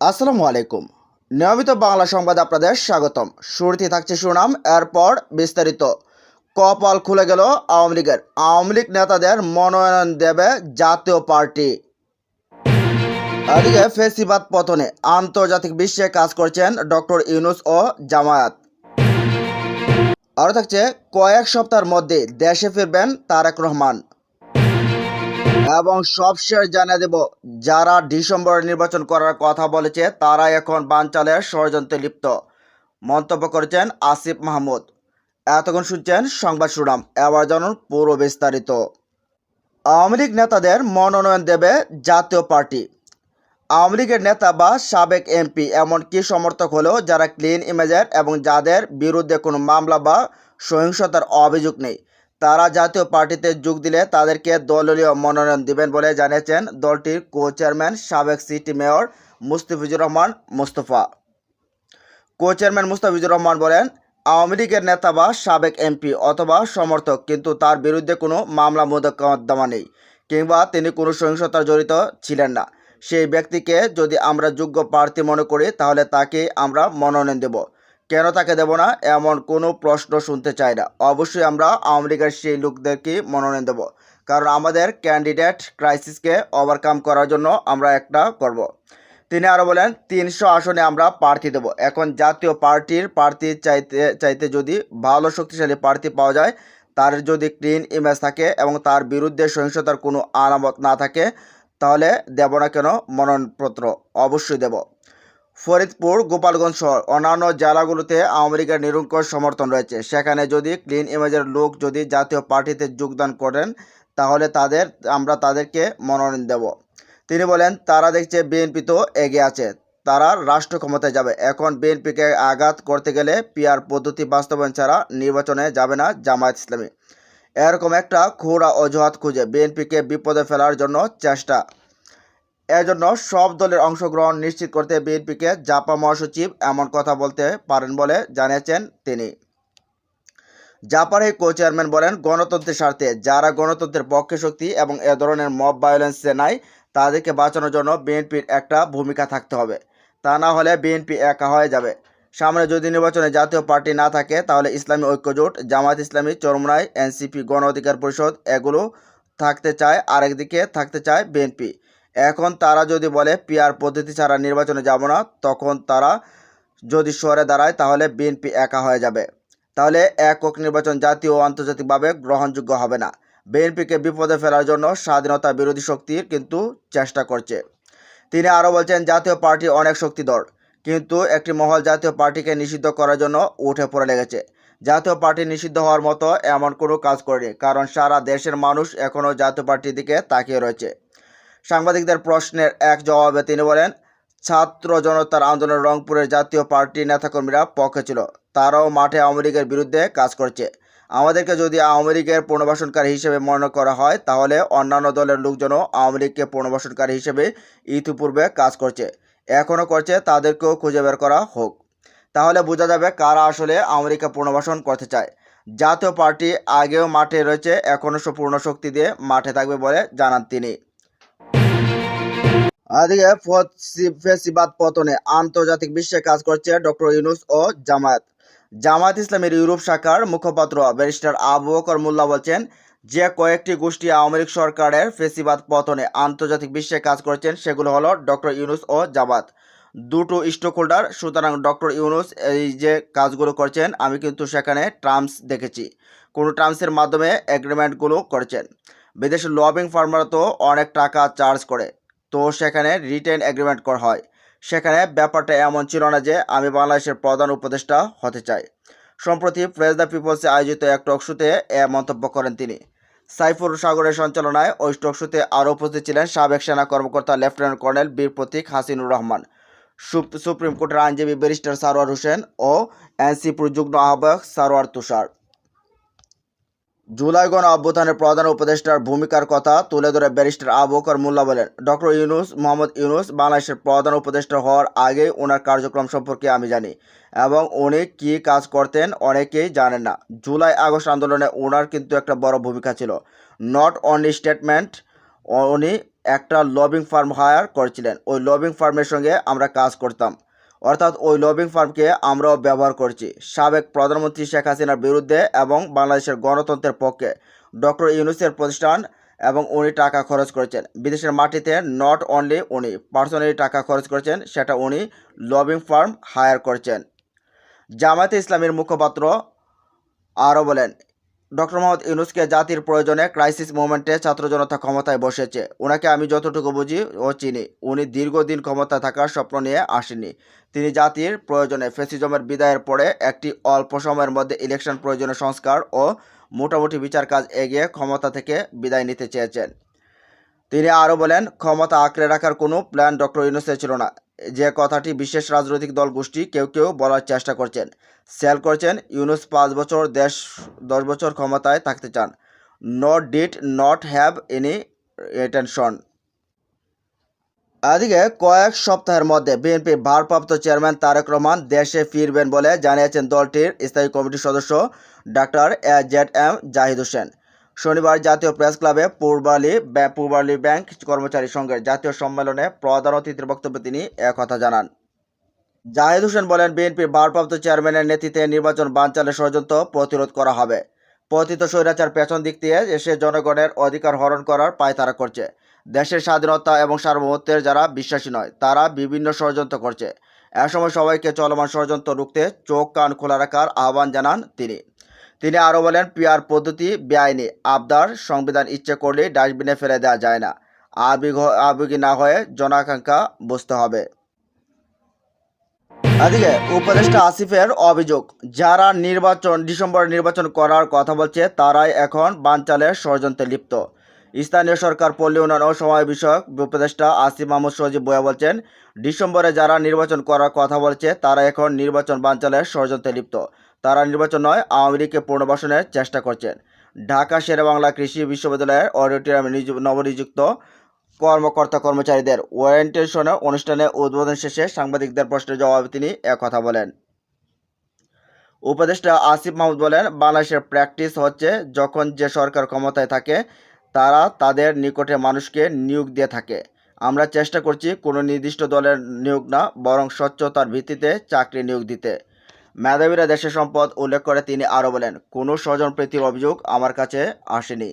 আসসালামু আলাইকুম। নিয়মিত বাংলা সংবাদ আপনাদের স্বাগতম। শুরুতে থাকছে শিরোনাম, এরপর বিস্তারিত। কপাল খুলে গেল আওয়ামী লীগের। আওয়ামী লীগ নেতাদের মনোনয়ন দেবে জাতীয় পার্টি। এদিকে ফেসিবাদ পতনে আন্তর্জাতিক বিশ্বে কাজ করছেন ডক্টর ইউনূস ও জামায়াত। আরও থাকছে, কয়েক সপ্তাহের মধ্যে দেশে ফিরবেন তারেক রহমান। এবং সবশেষ জানিয়ে দেব, যারা ডিসেম্বরে নির্বাচন করার কথা বলেছে তারা এখন বানচালের ষড়যন্ত্রে লিপ্ত, মন্তব্য করেছেন আসিফ মাহমুদ। এতক্ষণ শুনছেন সংবাদ শিরোনাম, এবার জানুন পুরো বিস্তারিত। আওয়ামী লীগ নেতাদের মনোনয়ন দেবে জাতীয় পার্টি। আওয়ামী লীগের নেতা বা সাবেক এমপি এমনকি সমর্থক হলেও যারা ক্লিন ইমেজের এবং যাদের বিরুদ্ধে কোনো মামলা বা সহিংসতার অভিযোগ নেই, তারা জাতীয় পার্টিতে যোগ দিলে তাদেরকে দলীয় মনোনয়ন দিবেন বলে জানিয়েছেন দলটির কো চেয়ারম্যান সাবেক city mayor Mustafizur Rahman Mustafa. Co chairman Mustafizur Rahman বলেন, আওয়ামী লীগের নেতা বা সাবেক এমপি অথবা সমর্থক কিন্তু তার বিরুদ্ধে কোনো মামলা মোকদ্দমা নেই কিংবা তিনি কোনো সহিংসতার জড়িত ছিলেন না, সেই ব্যক্তিকে যদি আমরা যোগ্য প্রার্থী মনে করি তাহলে তাকে আমরা মনোনয়ন দেব। কেন তাকে দেব না এমন কোনো প্রশ্ন শুনতে চাই না। অবশ্যই আমরা আওয়ামী লীগের সেই লোকদেরকে মনোনয়ন দেব, কারণ আমাদের ক্যান্ডিডেট ক্রাইসিসকে ওভারকাম করার জন্য আমরা একটা করব। তিনি আরও বলেন, ৩০০ আসনে আমরা প্রার্থী দেব। এখন জাতীয় পার্টির প্রার্থী চাইতে যদি ভালো শক্তিশালী প্রার্থী পাওয়া যায়, তার যদি ক্লিন ইমেজ থাকে এবং তার বিরুদ্ধে সহিংসতার কোনো আলামত না থাকে, তাহলে দেব না কেন মনোনয়নপত্র? অবশ্যই দেব। ফরিদপুর, গোপালগঞ্জ সহ অন্যান্য জেলাগুলোতে আওয়ামী লীগের নিরঙ্কুশ সমর্থন রয়েছে। সেখানে যদি ক্লিন ইমেজের লোক যদি জাতীয় পার্টিতে যোগদান করেন তাহলে আমরা তাদেরকে মনোনয়ন দেব। তিনি বলেন, তারা দেখছে বিএনপি তো এগিয়ে আছে, তারা রাষ্ট্র ক্ষমতায় যাবে। এখন বিএনপিকে আঘাত করতে গেলে পিআর পদ্ধতি বাস্তবায়ন ছাড়া নির্বাচনে যাবে না জামায়াত ইসলামী। এরকম একটা খোঁড়া অজুহাত খুঁজে বিএনপিকে বিপদে ফেলার জন্য চেষ্টা। এজন্য সব দলের অংশগ্রহণ নিশ্চিত করতে বিএনপিকে জাপা মহাসচিব এমন কথা বলতে পারেন বলে জানিয়েছেন তিনি। জাপার এই কো চেয়ারম্যান বলেন, গণতন্ত্রের স্বার্থে যারা গণতন্ত্রের পক্ষে শক্তি এবং এ ধরনের মব ভায়োলেন্সে নাই, তাদেরকে বাঁচানোর জন্য বিএনপির একটা ভূমিকা থাকতে হবে। তা না হলে বিএনপি একা হয়ে যাবে। সামনে যদি নির্বাচনে জাতীয় পার্টি না থাকে তাহলে ইসলামী ঐক্যজোট, জামায়াত ইসলামী, চরমনাই, এনসিপি, গণ অধিকার পরিষদ এগুলো থাকতে চায়, আরেকদিকে থাকতে চায় বিএনপি। এখন তারা যদি বলে পিআর পদ্ধতি ছাড়া নির্বাচনে যাব না, তখন তারা যদি সরে দাঁড়ায় তাহলে বিএনপি একা হয়ে যাবে। তাহলে একক নির্বাচন জাতীয় ও আন্তর্জাতিকভাবে গ্রহণযোগ্য হবে না। বিএনপিকে বিপদে ফেলার জন্য স্বাধীনতা বিরোধী শক্তির কিন্তু চেষ্টা করছে। তিনি আরও বলছেন, জাতীয় পার্টি অনেক শক্তিধর, কিন্তু একটি মহল জাতীয় পার্টিকে নিষিদ্ধ করার জন্য উঠে পড়ে লেগেছে। জাতীয় পার্টি নিষিদ্ধ হওয়ার মতো এমন কোনো কাজ করেনি, কারণ সারা দেশের মানুষ এখনও জাতীয় পার্টির দিকে তাকিয়ে রয়েছে। সাংবাদিকদের প্রশ্নের এক জবাবে তিনি বলেন, ছাত্র জনতার আন্দোলনে রংপুরের জাতীয় পার্টির নেতাকর্মীরা পক্ষে ছিল, তারাও মাঠে আওয়ামী লীগের বিরুদ্ধে কাজ করছে। আমাদেরকে যদি আওয়ামী লীগের পুনর্বাসনকারী হিসেবে মনে করা হয়, তাহলে অন্যান্য দলের লোকজনও আওয়ামী লীগকে পুনর্বাসনকারী হিসেবে ইতিপূর্বে কাজ করছে, এখনও করছে, তাদেরকেও খুঁজে বের করা হোক। তাহলে বোঝা যাবে কারা আসলে আওয়ামী লীগকে পুনর্বাসন করতে চায়। জাতীয় পার্টি আগেও মাঠে রয়েছে, এখনও পূর্ণ শক্তি দিয়ে মাঠে থাকবে বলে জানান তিনি। এদিকে ফেসিবাদ পতনে আন্তর্জাতিক বিশ্বে কাজ করছে ডক্টর ইউনূস ও জামায়াত। জামায়াত ইসলামের ইউরোপ শাখার মুখপাত্র ব্যারিস্টার আবু বকর মোল্লা বলছেন, যে কয়েকটি গোষ্ঠী আওয়ামী লীগ সরকারের ফেসিবাদ পতনে আন্তর্জাতিক বিশ্বে কাজ করছেন সেগুলো হলো ডক্টর ইউনূস ও জামায়াত, দুটো স্টক হোল্ডার। সুতরাং ডক্টর ইউনূস এই যে কাজগুলো করছেন, আমি কিন্তু সেখানে টার্মস দেখেছি, কোনো টার্মসের মাধ্যমে এগ্রিমেন্টগুলো করছেন। বিদেশের লবিং ফার্মরা তো অনেক টাকা চার্জ করে, তো সেখানে রিটেন এগ্রিমেন্ট করা হয়। সেখানে ব্যাপারটা এমন ছিল না যে আমি বাংলাদেশের প্রধান উপদেষ্টা হতে চাই। সম্প্রতি প্রেস দ্য পিপলসে আয়োজিত এক টকশোতে এ মন্তব্য করেন তিনি। সাইফুর সাগরের সঞ্চালনায় ওই টকশোতে আরও উপস্থিত ছিলেন সাবেক সেনা কর্মকর্তা লেফটেন্যান্ট কর্নেল বীর প্রতীক হাসিনুর রহমান, সুপ্রিম কোর্টের আইনজীবী ব্যারিস্টার সারোয়ার হোসেন ও এনসিপির যুগ্ম আহ্বায়ক সারোয়ার তুষার। জুলাই গণ অভ্যুত্থানের প্রধান উপদেষ্টার ভূমিকার কথা তুলে ধরে ব্যারিস্টার আবু বকর মোল্লা বলেন, ডক্টর মোহাম্মদ ইউনূস বাংলাদেশের প্রধান উপদেষ্টা হওয়ার আগে ওনার কার্যক্রম সম্পর্কে আমি জানি এবং উনি কী কাজ করতেন অনেকেই জানেন না। জুলাই আগস্ট আন্দোলনে ওনার কিন্তু একটা বড় ভূমিকা ছিল। নট অনলি স্টেটমেন্ট, উনি একটা লবিং ফার্ম হায়ার করেছিলেন। ওই লবিং ফার্মের সঙ্গে আমরা কাজ করতাম, অর্থাৎ ওই লবিং ফার্মকে আমরাও ব্যবহার করছি সাবেক প্রধানমন্ত্রী শেখ হাসিনার বিরুদ্ধে এবং বাংলাদেশের গণতন্ত্রের পক্ষে ডক্টর ইউনূসের প্রতিষ্ঠান, এবং উনি টাকা খরচ করেছেন বিদেশের মাটিতে। নট অনলি উনি পার্সোনালি টাকা খরচ করেছেন, সেটা উনি লবিং ফার্ম হায়ার করেছেন। জামায়াতে ইসলামীর মুখপাত্র আরও বলেন, ডক্টর মোহাম্মদ ইউনূসকে জাতির প্রয়োজনে ক্রাইসিস মোমেন্টে ছাত্র জনতা ক্ষমতায় বসেছে। ওনাকে আমি যতটুকু বুঝি ও চিনি, উনি দীর্ঘদিন ক্ষমতায় থাকার স্বপ্ন নিয়ে আসেননি। তিনি জাতির প্রয়োজনে ফ্যাসিজমের বিদায়ের পরে একটি অল্প সময়ের মধ্যে ইলেকশন প্রয়োজনীয় সংস্কার ও মোটামুটি বিচার কাজ এগিয়ে ক্ষমতা থেকে বিদায় নিতে চেয়েছেন। তিনি আরও বলেন, ক্ষমতা আঁকড়ে রাখার কোনো প্ল্যান ডক্টর ইউনূসের ছিল না। যে কথাটি বিশেষ রাজনৈতিক দল গোষ্ঠী কেউ কেউ বলার চেষ্টা করছেন, সেল করছেন। ইউনূস 5 বছর 10 বছর ক্ষমতায় থাকতে চান। Did not have any intention. এদিকে কয়েক সপ্তাহের মধ্যে বিএনপির ভারপ্রাপ্ত চেয়ারম্যান তারেক রহমান দেশে ফিরবেন বলে জানিয়েছেন দলটির স্থায়ী কমিটির সদস্য ডাক্তার AZM জাহিদ হোসেন। শনিবার জাতীয় প্রেস ক্লাবে পূর্বালী ব্যাংক কর্মচারী সংঘের জাতীয় সম্মেলনে প্রধান অতিথির বক্তব্যে তিনি একথা জানান। জাহিদ হোসেন বলেন, বিএনপির ভারপ্রাপ্ত চেয়ারম্যানের নেতৃত্বে নির্বাচন বানচালের ষড়যন্ত্র প্রতিরোধ করা হবে। পতিত স্বৈরাচার পেছন দিক দিয়ে এসে জনগণের অধিকার হরণ করার পায়তারা করছে। দেশের স্বাধীনতা এবং সার্বভৌমত্বের যারা বিশ্বাসী নয় তারা বিভিন্ন ষড়যন্ত্র করছে। এ সময় সবাইকে চলমান ষড়যন্ত্র রুখতে চোখ কান খোলা রাখার আহ্বান জানান তিনি আরও বলেন, পিআর পদ্ধতি বেআইনি। আবদার সংবিধান ইচ্ছে করলেই ডাস্টবিনে ফেলে দেওয়া যায় না। আবেগী না হয়ে জনাকাঙ্ক্ষা বুঝতে হবে। এদিকে উপদেষ্টা আসিফের অভিযোগ, যারা ডিসেম্বরে নির্বাচন করার কথা বলছে তারাই এখন বানচালের ষড়যন্ত্রে লিপ্ত। স্থানীয় সরকার, পল্লী উন্নয়ন ও সমবায় বিষয়ক উপদেষ্টা আসিফ মাহমুদ সজীব বয়া বলছেন, ডিসেম্বরে যারা নির্বাচন করার কথা বলছে তারা এখন নির্বাচন বানচালের ষড়যন্ত্রে লিপ্ত। তারা নির্বাচন নয়, আওয়ামী লীগকে পুনর্বাসনের চেষ্টা করছেন। ঢাকা শেরেবাংলা কৃষি বিশ্ববিদ্যালয়ের অডিটোরিয়ামে নবনিযুক্ত কর্মচারীদের ওরিয়েন্টেশন অনুষ্ঠানে উদ্বোধন শেষে সাংবাদিকদের প্রশ্নের জবাবে তিনি একথা বলেন। উপদেষ্টা আসিফ মাহমুদ বলেন, বাংলাদেশের প্র্যাকটিস হচ্ছে যখন যে সরকার ক্ষমতায় থাকে তারা তাদের নিকটে মানুষকে নিয়োগ দিয়ে থাকে। আমরা চেষ্টা করছি কোনো নির্দিষ্ট দলের নিয়োগ না, বরং স্বচ্ছতার ভিত্তিতে চাকরি নিয়োগ দিতে। মেধাবীরা দেশের সম্পদ উল্লেখ করে তিনি আরও বলেন, কোনো স্বজনপ্রীতির অভিযোগ আমার কাছে আসেনি।